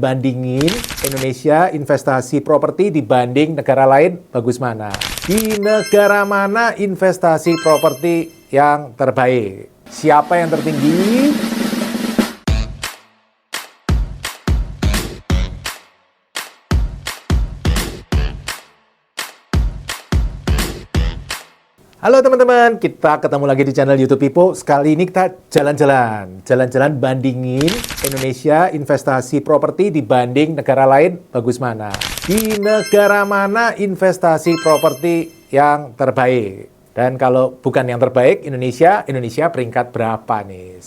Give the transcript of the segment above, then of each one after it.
bandingin Indonesia investasi properti dibanding negara lain, bagus mana? Di negara mana investasi properti yang terbaik? Siapa yang tertinggi? Halo teman-teman, kita ketemu lagi di channel YouTube Pipo. Sekali ini kita jalan-jalan bandingin Indonesia investasi properti dibanding negara lain, bagus mana? Di negara mana investasi properti yang terbaik? Dan kalau bukan yang terbaik, Indonesia peringkat berapa nih?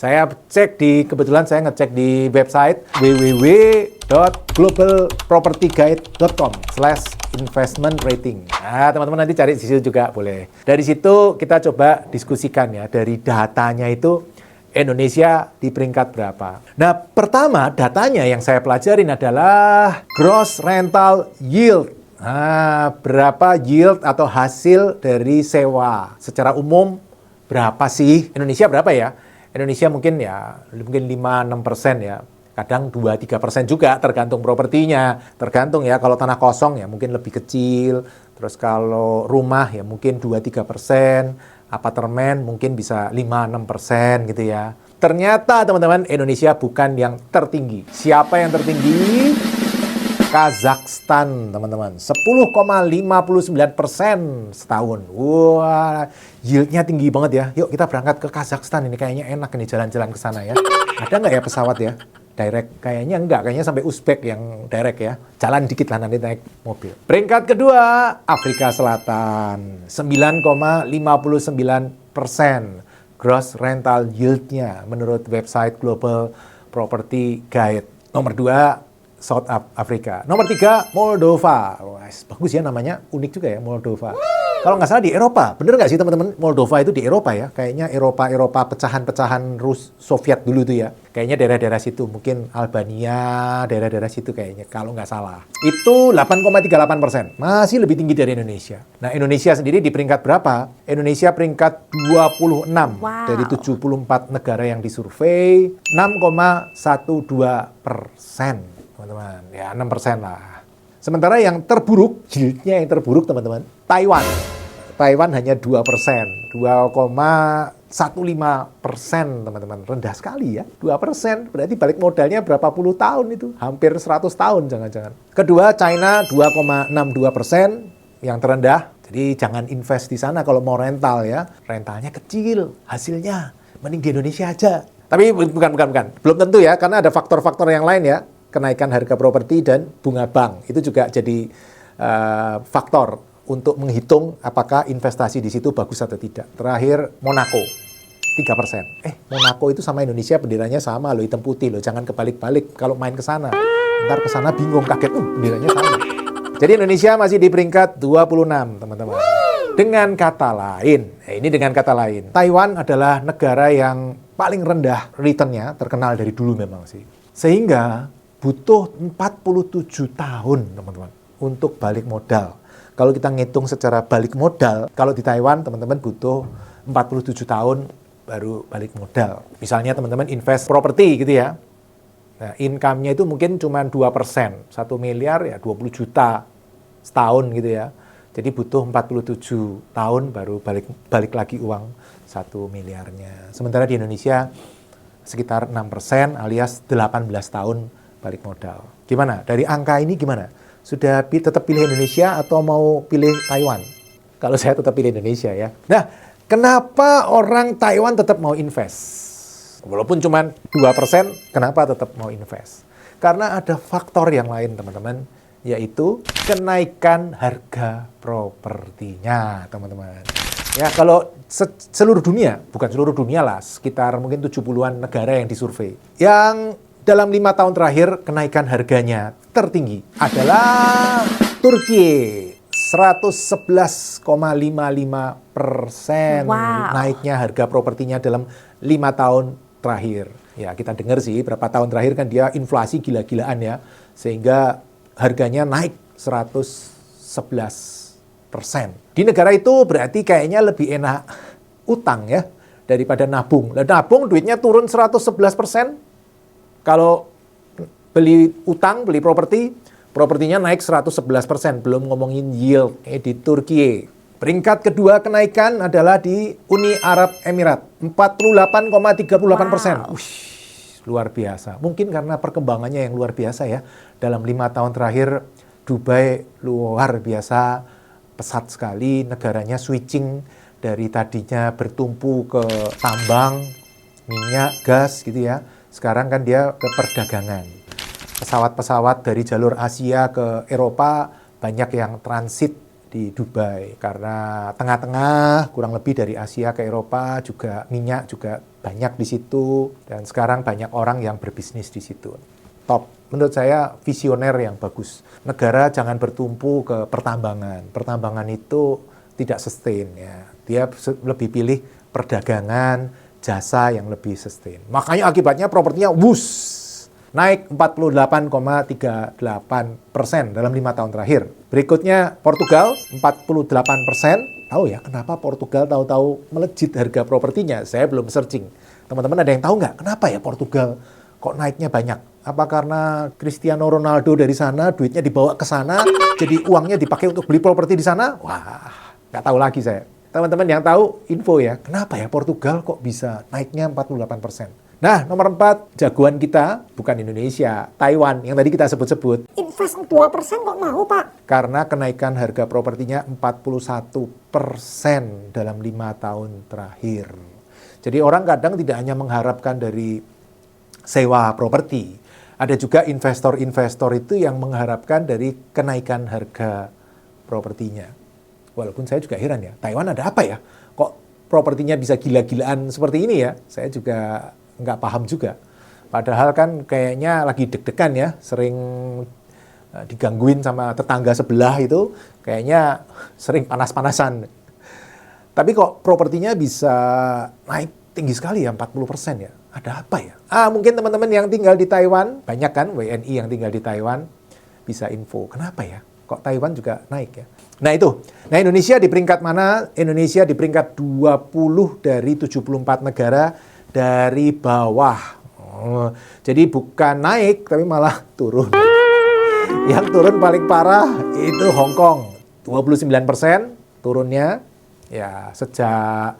Kebetulan saya ngecek di website www.globalpropertyguide.com/investment rating. Nah, teman-teman nanti cari di situ juga boleh. Dari situ kita coba diskusikan ya, dari datanya itu Indonesia di peringkat berapa. Nah, pertama datanya yang saya pelajarin adalah gross rental yield. Nah, berapa yield atau hasil dari sewa? Secara umum berapa sih? Indonesia berapa ya? Indonesia mungkin 5-6% ya. Kadang 2-3% juga tergantung propertinya. Tergantung ya, kalau tanah kosong ya mungkin lebih kecil. Terus kalau rumah ya mungkin 2-3%. Apartemen mungkin bisa 5-6% gitu ya. Ternyata teman-teman, Indonesia bukan yang tertinggi. Siapa yang tertinggi? Kazakhstan, teman-teman. 10,59% setahun. Wah, yieldnya tinggi banget ya. Yuk kita berangkat ke Kazakhstan. Ini kayaknya enak nih jalan-jalan ke sana ya. Ada nggak ya pesawat ya? Direct? Kayaknya enggak. Kayaknya sampai Uzbek yang direct ya. Jalan dikit lah nanti naik mobil. Peringkat kedua, Afrika Selatan. 9,59% gross rental yield-nya menurut website Global Property Guide. Nomor 2, South Africa. Nomor 3, Moldova. Wah, bagus ya namanya, unik juga ya Moldova. Kalau nggak salah di Eropa, bener nggak sih teman-teman? Moldova itu di Eropa ya, kayaknya Eropa pecahan-pecahan Soviet dulu tuh ya. Kayaknya daerah-daerah situ, mungkin Albania, daerah-daerah situ kayaknya, kalau nggak salah. Itu 8,38%, masih lebih tinggi dari Indonesia. Nah, Indonesia sendiri di peringkat berapa? Indonesia peringkat 26 dari 74 negara yang disurvei, 6,12%. Teman-teman, ya 6% lah. Sementara yang terburuk, yieldnya yang terburuk teman-teman, Taiwan. Taiwan hanya 2%, 2,15% teman-teman. Rendah sekali ya, 2%. Berarti balik modalnya berapa puluh tahun itu? Hampir 100 tahun jangan-jangan. Kedua, China 2,62%, yang terendah. Jadi jangan invest di sana kalau mau rental ya. Rentalnya kecil, hasilnya mending di Indonesia aja. Tapi bukan. Belum tentu ya, karena ada faktor-faktor yang lain ya. Kenaikan harga properti dan bunga bank. Itu juga jadi faktor untuk menghitung apakah investasi di situ bagus atau tidak. Terakhir, Monaco. 3%. Monaco itu sama Indonesia benderanya sama loh, hitam putih loh. Jangan kebalik-balik kalau main ke sana. Ntar ke sana bingung, kaget, benderanya sama. Jadi Indonesia masih di peringkat 26, teman-teman. Dengan kata lain, Taiwan adalah negara yang paling rendah return-nya, terkenal dari dulu memang sih. Sehingga butuh 47 tahun, teman-teman, untuk balik modal. Kalau kita ngitung secara balik modal, kalau di Taiwan, teman-teman butuh 47 tahun baru balik modal. Misalnya teman-teman invest properti gitu ya. Nah, income-nya itu mungkin cuma 2%. 1 miliar ya 20 juta setahun gitu ya. Jadi butuh 47 tahun baru balik lagi uang 1 miliarnya. Sementara di Indonesia sekitar 6% alias 18 tahun balik modal. Gimana? Dari angka ini gimana? Sudah tetap pilih Indonesia atau mau pilih Taiwan? Kalau saya tetap pilih Indonesia ya. Nah, kenapa orang Taiwan tetap mau invest? Walaupun cuma 2%, kenapa tetap mau invest? Karena ada faktor yang lain, teman-teman, yaitu kenaikan harga propertinya, teman-teman. Ya, kalau seluruh dunia, bukan seluruh dunia lah, sekitar mungkin 70-an negara yang disurvei. Yang dalam 5 tahun terakhir kenaikan harganya tertinggi adalah Turki. 111,55% naiknya harga propertinya dalam 5 tahun terakhir. Ya, kita dengar sih berapa tahun terakhir kan dia inflasi gila-gilaan ya. Sehingga harganya naik 111%. Di negara itu berarti kayaknya lebih enak utang ya daripada nabung. Nah, nabung duitnya turun 111%. Kalau beli utang, beli properti, propertinya naik 111%, belum ngomongin yield di Turki. Peringkat kedua kenaikan adalah di Uni Arab Emirat, 48,38%. Wow. Luar biasa. Mungkin karena perkembangannya yang luar biasa ya. Dalam 5 tahun terakhir, Dubai luar biasa pesat sekali. Negaranya switching dari tadinya bertumpu ke tambang, minyak, gas gitu ya. Sekarang kan dia ke perdagangan. Pesawat-pesawat dari jalur Asia ke Eropa banyak yang transit di Dubai. Karena tengah-tengah kurang lebih dari Asia ke Eropa juga minyak juga banyak di situ, dan sekarang banyak orang yang berbisnis di situ. Top. Menurut saya visioner yang bagus. Negara jangan bertumpu ke pertambangan. Pertambangan itu tidak sustain ya. Dia lebih pilih perdagangan, jasa yang lebih sustain. Makanya akibatnya propertinya naik 48,38% dalam 5 tahun terakhir. Berikutnya Portugal 48%. Tahu ya kenapa Portugal tahu-tahu melejit harga propertinya? Saya belum searching. Teman-teman ada yang tahu nggak kenapa ya Portugal kok naiknya banyak? Apa karena Cristiano Ronaldo dari sana, duitnya dibawa ke sana, jadi uangnya dipakai untuk beli properti di sana? Wah, nggak tahu lagi saya. Teman-teman yang tahu info ya, kenapa ya Portugal kok bisa naiknya 48%? Nah, nomor 4, jagoan kita bukan Indonesia, Taiwan yang tadi kita sebut-sebut. Invest 2% kok mau, Pak? Karena kenaikan harga propertinya 41% dalam 5 tahun terakhir. Jadi orang kadang tidak hanya mengharapkan dari sewa properti. Ada juga investor-investor itu yang mengharapkan dari kenaikan harga propertinya. Walaupun saya juga heran ya, Taiwan ada apa ya? Kok propertinya bisa gila-gilaan seperti ini ya? Saya juga nggak paham juga. Padahal kan kayaknya lagi deg-degan ya, sering digangguin sama tetangga sebelah itu, kayaknya sering panas-panasan. Tapi kok propertinya bisa naik tinggi sekali ya, 40% ya. Ada apa ya? Mungkin teman-teman yang tinggal di Taiwan, banyak kan WNI yang tinggal di Taiwan, bisa info. Kenapa ya? Kok Taiwan juga naik ya? Nah itu. Nah Indonesia di peringkat mana? Indonesia di peringkat 20 dari 74 negara dari bawah. Jadi bukan naik, tapi malah turun. Yang turun paling parah itu Hong Kong. 29% turunnya. Ya sejak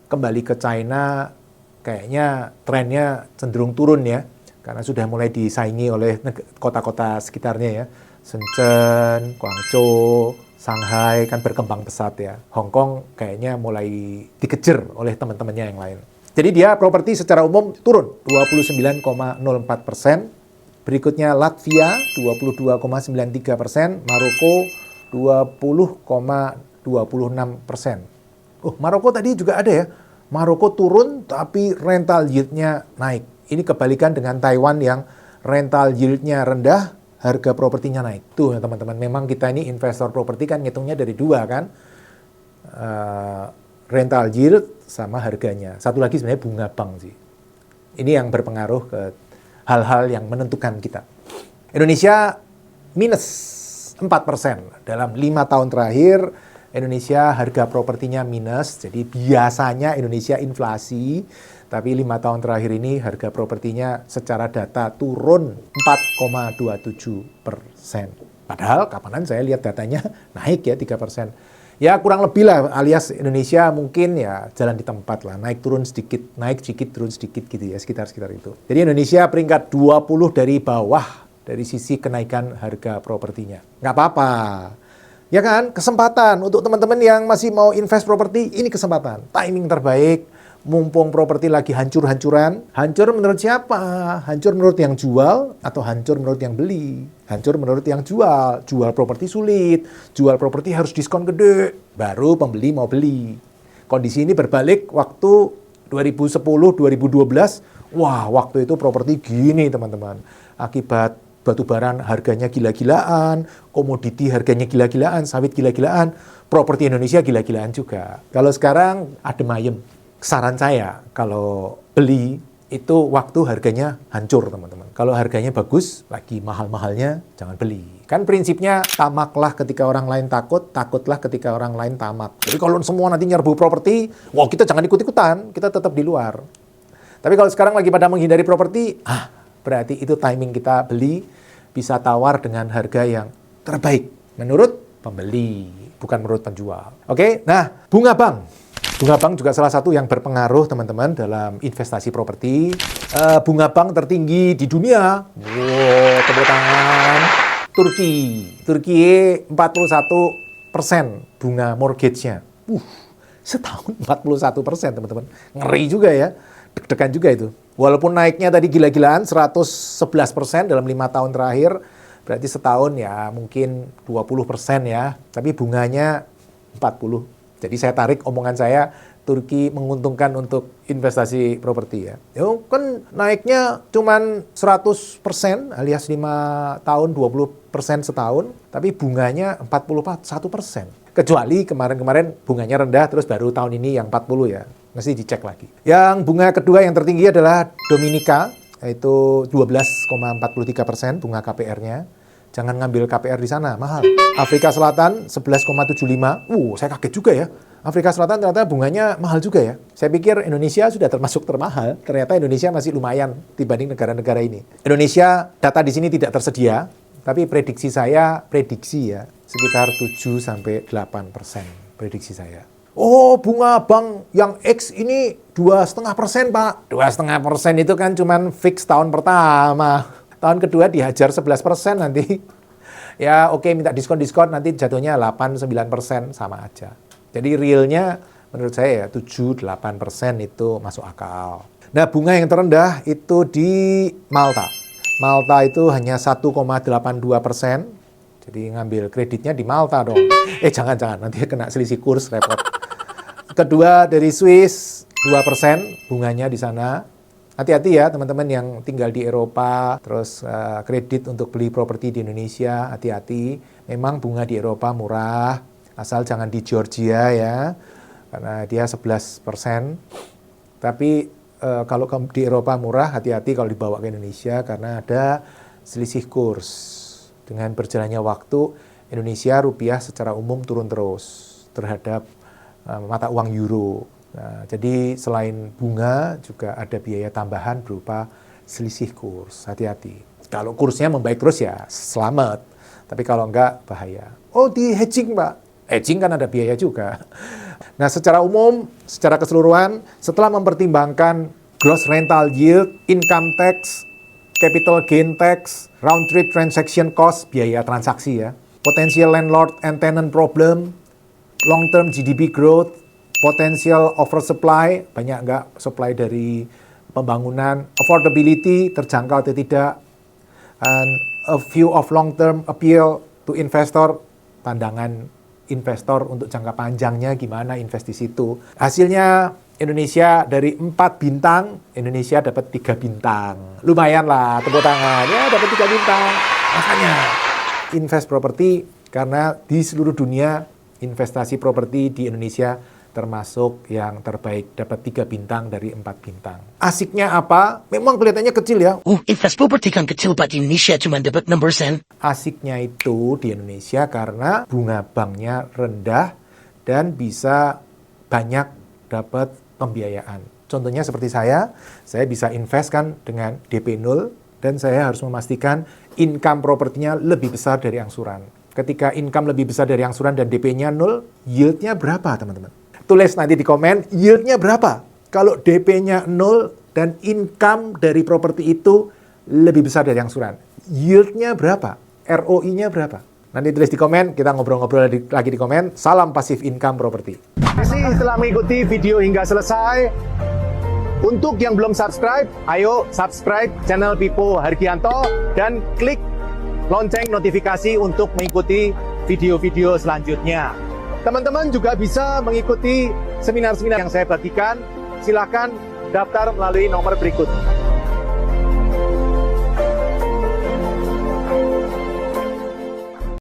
kembali ke China, kayaknya trennya cenderung turun ya. Karena sudah mulai disaingi oleh kota-kota sekitarnya ya. Shenzhen, Guangzhou, Shanghai kan berkembang pesat ya. Hong Kong kayaknya mulai dikejar oleh teman-temannya yang lain. Jadi dia properti secara umum turun 29,04%. Berikutnya Latvia 22,93%, Maroko 20,26%. Maroko tadi juga ada ya. Maroko turun tapi rental yield-nya naik. Ini kebalikan dengan Taiwan yang rental yield-nya rendah, harga propertinya naik. Tuh ya teman-teman, memang kita ini investor properti kan ngitungnya dari dua kan. Rental yield sama harganya. Satu lagi sebenarnya bunga bank sih. Ini yang berpengaruh ke hal-hal yang menentukan kita. Indonesia minus 4%. Dalam 5 tahun terakhir, Indonesia harga propertinya minus. Jadi biasanya Indonesia inflasi, tapi 5 tahun terakhir ini harga propertinya secara data turun 4,27%. Padahal kapanan saya lihat datanya naik ya 3%. Ya kurang lebih lah, alias Indonesia mungkin ya jalan di tempat lah, naik turun sedikit, turun sedikit gitu ya, sekitar itu. Jadi Indonesia peringkat 20 dari bawah dari sisi kenaikan harga propertinya. Nggak apa-apa. Ya kan, kesempatan untuk teman-teman yang masih mau invest properti, ini kesempatan, timing terbaik, mumpung properti lagi hancur-hancuran. Hancur menurut siapa? Hancur menurut yang jual atau hancur menurut yang beli? Hancur menurut yang jual. Jual properti sulit, jual properti harus diskon gede, baru pembeli mau beli. Kondisi ini berbalik waktu 2010-2012, wah waktu itu properti gini teman-teman. Akibat batubara harganya gila-gilaan, komoditi harganya gila-gilaan, sawit gila-gilaan, properti Indonesia gila-gilaan juga. Kalau sekarang adem ayem. Saran saya kalau beli itu waktu harganya hancur teman-teman. Kalau harganya bagus, lagi mahal-mahalnya jangan beli. Kan prinsipnya tamaklah ketika orang lain takut, takutlah ketika orang lain tamak. Jadi kalau semua nanti nyerbu properti, wah kita jangan ikut-ikutan, kita tetap di luar. Tapi kalau sekarang lagi pada menghindari properti, berarti itu timing kita beli, bisa tawar dengan harga yang terbaik menurut pembeli, bukan menurut penjual. Oke, nah bunga bank. Bunga bank juga salah satu yang berpengaruh teman-teman dalam investasi properti. Bunga bank tertinggi di dunia. Wow, tepuk tangan. Turki 41% bunga mortgage-nya. Setahun 41% teman-teman. Ngeri juga ya. Deg-degan juga itu. Walaupun naiknya tadi gila-gilaan 111% dalam 5 tahun terakhir, berarti setahun ya mungkin 20% ya. Tapi bunganya 40%. Jadi saya tarik omongan saya, Turki menguntungkan untuk investasi properti ya. Yo, kan naiknya cuman 100% alias 5 tahun 20% setahun, tapi bunganya 41%. Kecuali kemarin-kemarin bunganya rendah, terus baru tahun ini yang 40 ya. Mesti dicek lagi. Yang bunga kedua yang tertinggi adalah Dominika, yaitu 12,43% bunga KPR-nya. Jangan ngambil KPR di sana, mahal. Afrika Selatan 11,75. Saya kaget juga ya. Afrika Selatan ternyata bunganya mahal juga ya. Saya pikir Indonesia sudah termasuk termahal. Ternyata Indonesia masih lumayan dibanding negara-negara ini. Indonesia data di sini tidak tersedia, tapi prediksi saya sekitar 7-8% prediksi saya. Oh, bunga bank yang X ini 2,5%, Pak. 2,5% itu kan cuman fix tahun pertama. Tahun kedua dihajar 11% nanti. Ya oke, minta diskon-diskon nanti jatuhnya 8-9% sama aja. Jadi realnya menurut saya ya 7-8% itu masuk akal. Nah bunga yang terendah itu di Malta. Malta itu hanya 1,82%. Jadi ngambil kreditnya di Malta dong. Jangan-jangan nanti kena selisih kurs repot. Kedua dari Swiss 2% bunganya di sana. Hati-hati ya teman-teman yang tinggal di Eropa, terus kredit untuk beli properti di Indonesia, hati-hati. Memang bunga di Eropa murah, asal jangan di Georgia ya, karena dia 11%. Tapi kalau di Eropa murah, hati-hati kalau dibawa ke Indonesia karena ada selisih kurs. Dengan berjalannya waktu, Indonesia rupiah secara umum turun terus terhadap mata uang euro. Nah, jadi selain bunga juga ada biaya tambahan berupa selisih kurs. Hati-hati. Kalau kursnya membaik terus ya selamat. Tapi kalau enggak bahaya. Oh di hedging Pak. Hedging kan ada biaya juga. Nah secara umum, secara keseluruhan setelah mempertimbangkan gross rental yield, income tax, capital gain tax, round trip transaction cost, biaya transaksi ya, potential landlord and tenant problem, long term GDP growth, potential oversupply, banyak nggak supply dari pembangunan, affordability, terjangkau atau tidak, and a view of long-term appeal to investor, pandangan investor untuk jangka panjangnya gimana invest di situ. Hasilnya Indonesia dari 4 bintang, Indonesia dapat 3 bintang. Lumayan lah, tepuk tangan. Ya dapat 3 bintang. Makanya invest properti karena di seluruh dunia investasi properti di Indonesia termasuk yang terbaik, dapat 3 bintang dari 4 bintang. Asiknya apa? Memang kelihatannya kecil ya. Invest properti kan kecil, Pak, di Indonesia cuma dapat 6%. Asiknya itu di Indonesia karena bunga banknya rendah dan bisa banyak dapat pembiayaan. Contohnya seperti saya bisa invest kan dengan DP 0 dan saya harus memastikan income propertinya lebih besar dari angsuran. Ketika income lebih besar dari angsuran dan DP-nya 0, yield-nya berapa teman-teman? Tulis nanti di komen, yield-nya berapa? Kalau DP-nya 0 dan income dari properti itu lebih besar dari angsuran. Yield-nya berapa? ROI-nya berapa? Nanti tulis di komen, kita ngobrol-ngobrol lagi di komen. Salam pasif income properti. Setelah mengikuti video hingga selesai, untuk yang belum subscribe, ayo subscribe channel Pipo Hargianto dan klik lonceng notifikasi untuk mengikuti video-video selanjutnya. Teman-teman juga bisa mengikuti seminar-seminar yang saya bagikan. Silakan daftar melalui nomor berikut.